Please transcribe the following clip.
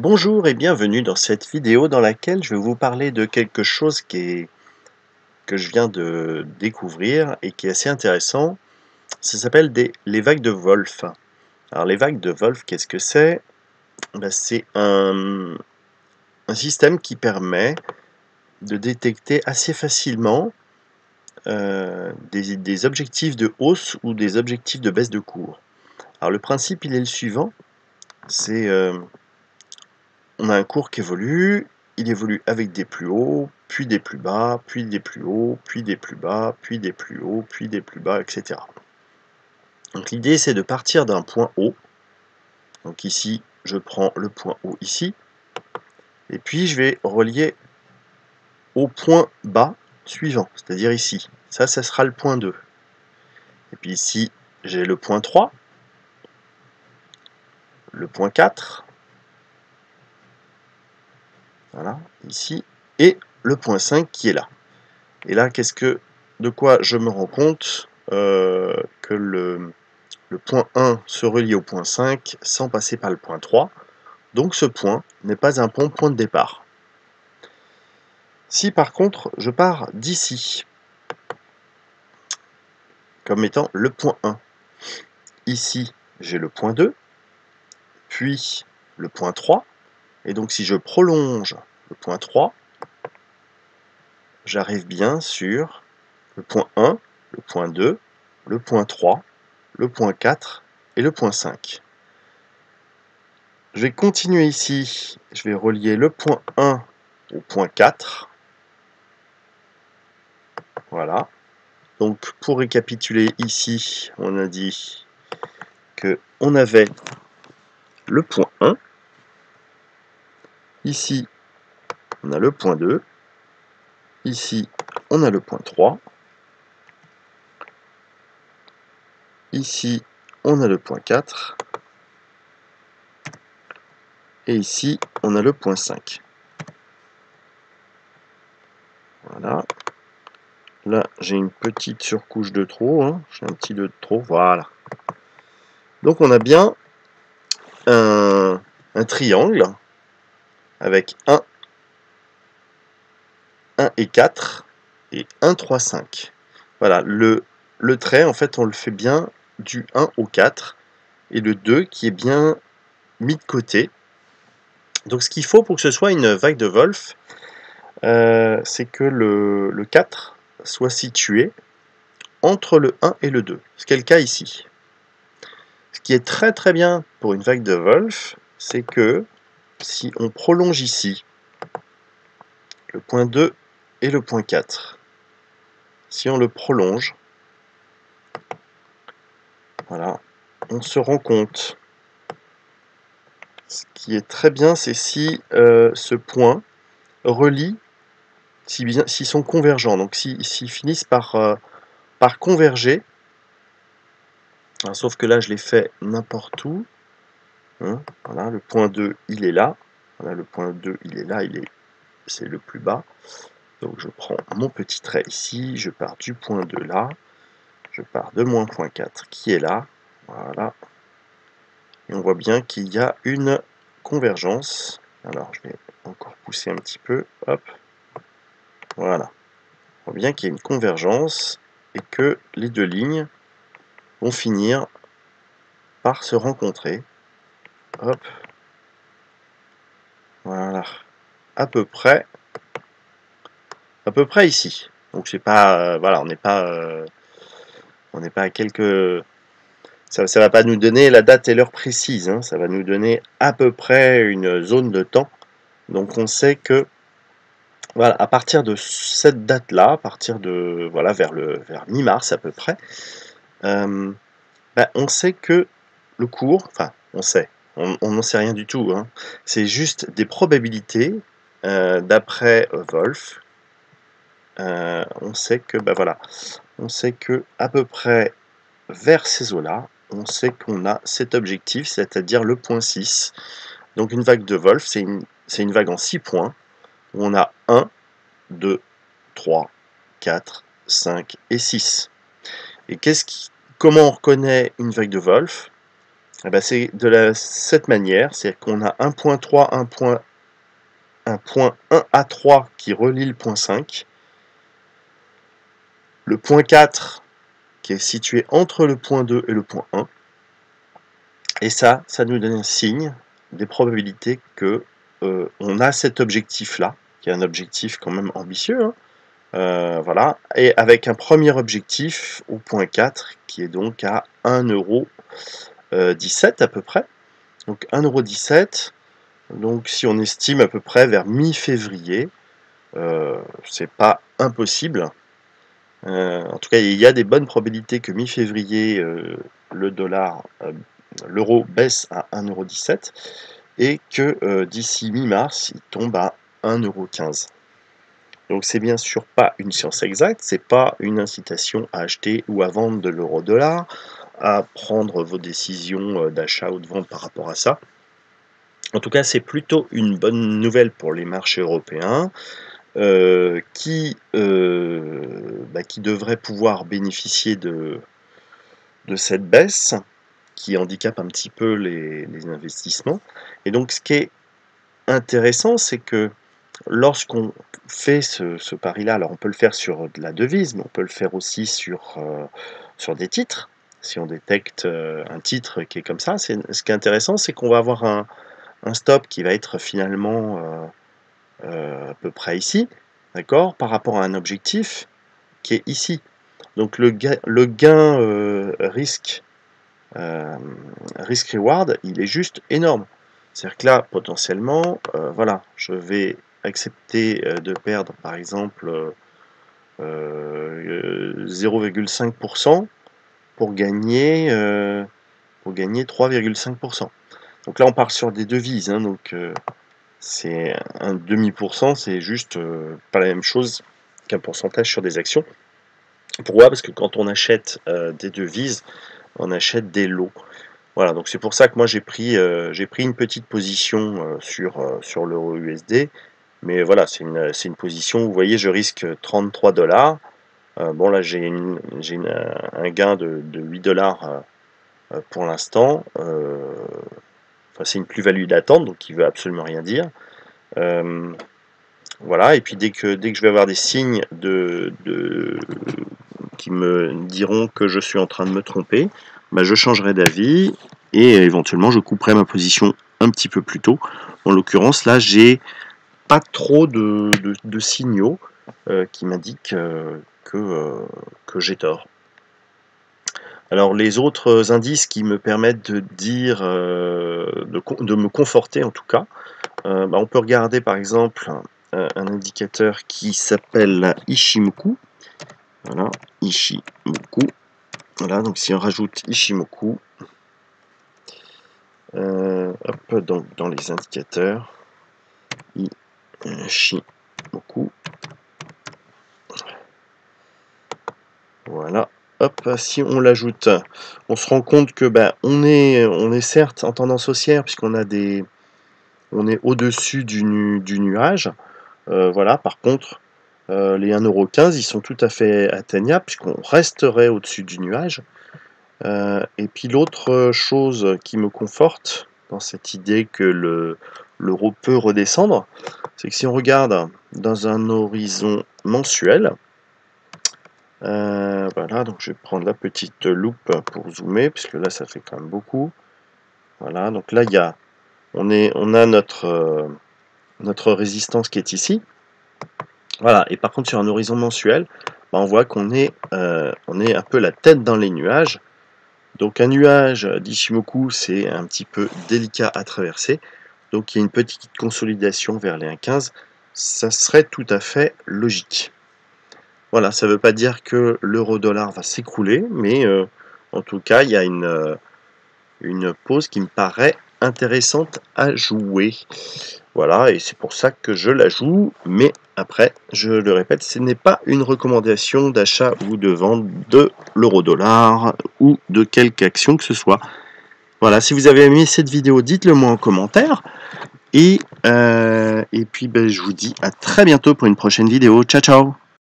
Bonjour et bienvenue dans cette vidéo dans laquelle je vais vous parler de quelque chose que je viens de découvrir et qui est assez intéressant. Ça s'appelle les vagues de Wolf. Alors les vagues de Wolf, qu'est-ce que c'est? C'est un système qui permet de détecter assez facilement des objectifs de hausse ou des objectifs de baisse de cours. Alors le principe il est le suivant, c'est on a un cours qui évolue, il évolue avec des plus hauts, puis des plus bas, puis des plus hauts, puis des plus bas, puis des plus hauts, puis des plus bas, etc. Donc l'idée c'est de partir d'un point haut. Donc ici, je prends le point haut ici, et puis je vais relier au point bas suivant, c'est-à-dire ici. Ça sera le point 2. Et puis ici, j'ai le point 3, le point 4, voilà, ici, et le point 5 qui est là. Et là, de quoi je me rends compte que le point 1 se relie au point 5 sans passer par le point 3. Donc ce point n'est pas un bon point de départ. Si par contre je pars d'ici, comme étant le point 1, ici j'ai le point 2, puis le point 3, et donc si je prolonge le point 3, j'arrive bien sur le point 1, le point 2, le point 3, le point 4 et le point 5. Je vais continuer ici, je vais relier le point 1 au point 4. Voilà. Donc pour récapituler ici, on a dit que on avait le point 1. Ici, on a le point 2. Ici, on a le point 3. Ici, on a le point 4. Et ici, on a le point 5. Voilà. Là, j'ai une petite surcouche de trop. J'ai un petit 2 de trop. Voilà. Donc, on a bien un triangle avec 1 et 4 et 1, 3, 5. Voilà. Le trait, en fait, on le fait bien du 1 au 4 et le 2 qui est bien mis de côté. Donc, ce qu'il faut pour que ce soit une vague de Wolf, c'est que le 4 soit situé entre le 1 et le 2, ce qui est le cas ici. Ce qui est très très bien pour une vague de Wolf, c'est que si on prolonge ici le point 2 et le point 4, si on le prolonge, voilà, on se rend compte. Ce qui est très bien, c'est si ce point relie, s'ils sont convergents, donc s'ils finissent par converger. Alors, sauf que là, je l'ai fait n'importe où. Voilà, le point 2, il est là. Voilà, le point 2, il est là, c'est le plus bas. Donc, je prends mon petit trait ici, je pars du point 2 là, je pars de mon point 4 qui est là. Voilà. Et on voit bien qu'il y a une convergence. Alors, je vais encore pousser un petit peu. Hop. Voilà. On voit bien qu'il y a une convergence et que les deux lignes vont finir par se rencontrer. Hop. Voilà. À peu près ici. Donc c'est pas voilà, on n'est pas à quelques, ça va pas nous donner la date et l'heure précise, ça va nous donner à peu près une zone de temps. Donc on sait que voilà, à partir de cette date-là, à partir de voilà vers mi-mars à peu près, on sait que le cours, enfin on n'en sait rien du tout, c'est juste des probabilités d'après Wolf. On sait que voilà, on sait que à peu près vers ces eaux-là, on sait qu'on a cet objectif, c'est-à-dire le point 6. Donc une vague de Wolf, c'est une vague en 6 points, où on a 1, 2, 3, 4, 5 et 6. Et comment on reconnaît une vague de Wolf? Eh ben, c'est de cette manière, c'est qu'on a un point 3, un point 1 à 3 qui relie le point 5, le point 4 qui est situé entre le point 2 et le point 1, et ça nous donne un signe des probabilités que on a cet objectif-là, qui est un objectif quand même ambitieux, hein. Voilà, et avec un premier objectif au point 4 qui est donc à 1,17 € à peu près. Donc 1,17 €, donc si on estime à peu près vers mi-février, c'est pas impossible. En tout cas, il y a des bonnes probabilités que mi-février, l'euro baisse à 1,17 € et que d'ici mi-mars, il tombe à 1,15 €. Donc c'est bien sûr pas une science exacte, c'est pas une incitation à acheter ou à vendre de l'euro-dollar, à prendre vos décisions d'achat ou de vente par rapport à ça. En tout cas, c'est plutôt une bonne nouvelle pour les marchés européens qui devraient pouvoir bénéficier de cette baisse qui handicape un petit peu les investissements. Et donc ce qui est intéressant, c'est que lorsqu'on fait ce pari-là, alors on peut le faire sur de la devise, mais on peut le faire aussi sur des titres. Si on détecte un titre qui est comme ça, ce qui est intéressant, c'est qu'on va avoir un stop qui va être finalement à peu près ici, d'accord, par rapport à un objectif qui est ici. Donc le gain risk-reward, il est juste énorme. C'est-à-dire que là, potentiellement, voilà, je vais accepter de perdre, par exemple, 0,5% pour gagner 3,5%. Donc là, on part sur des devises, hein, donc c'est un demi-pourcent, c'est juste pas la même chose qu'un pourcentage sur des actions. Pourquoi? Parce que quand on achète des devises, on achète des lots. Voilà, donc c'est pour ça que moi j'ai pris une petite position sur l'euro USD, mais voilà, c'est une position où vous voyez, je risque 33 $. Bon, là j'ai un gain de 8 $ pour l'instant. Enfin, c'est une plus-value d'attente, donc qui veut absolument rien dire. Voilà, et puis dès que je vais avoir des signes qui me diront que je suis en train de me tromper, bah, je changerai d'avis et éventuellement je couperai ma position un petit peu plus tôt. En l'occurrence, là, j'ai pas trop de signaux qui m'indiquent que j'ai tort. Alors les autres indices qui me permettent de dire, de me conforter en tout cas, bah, on peut regarder par exemple un indicateur qui s'appelle Ichimoku. Voilà, Ichimoku. Voilà, donc si on rajoute Ichimoku, hop, donc dans les indicateurs, Ichimoku. Voilà, hop, si on l'ajoute, on se rend compte que on est certes en tendance haussière puisqu'on a on est au-dessus du nuage. Voilà, par contre, les 1,15 €, ils sont tout à fait atteignables puisqu'on resterait au-dessus du nuage. Et puis l'autre chose qui me conforte dans cette idée que l'euro peut redescendre, c'est que si on regarde dans un horizon mensuel, voilà, donc je vais prendre la petite loupe pour zoomer, puisque là ça fait quand même beaucoup. Voilà, donc là on a notre résistance qui est ici. Voilà, et par contre sur un horizon mensuel, on voit qu'on est un peu la tête dans les nuages. Donc un nuage d'Ichimoku, c'est un petit peu délicat à traverser. Donc il y a une petite consolidation vers les 1,15. Ça serait tout à fait logique. Voilà, ça ne veut pas dire que l'euro-dollar va s'écrouler, mais en tout cas, il y a une pause qui me paraît intéressante à jouer. Voilà, et c'est pour ça que je la joue, mais après, je le répète, ce n'est pas une recommandation d'achat ou de vente de l'euro-dollar ou de quelque action que ce soit. Voilà, si vous avez aimé cette vidéo, dites-le moi en commentaire. Et puis, je vous dis à très bientôt pour une prochaine vidéo. Ciao, ciao!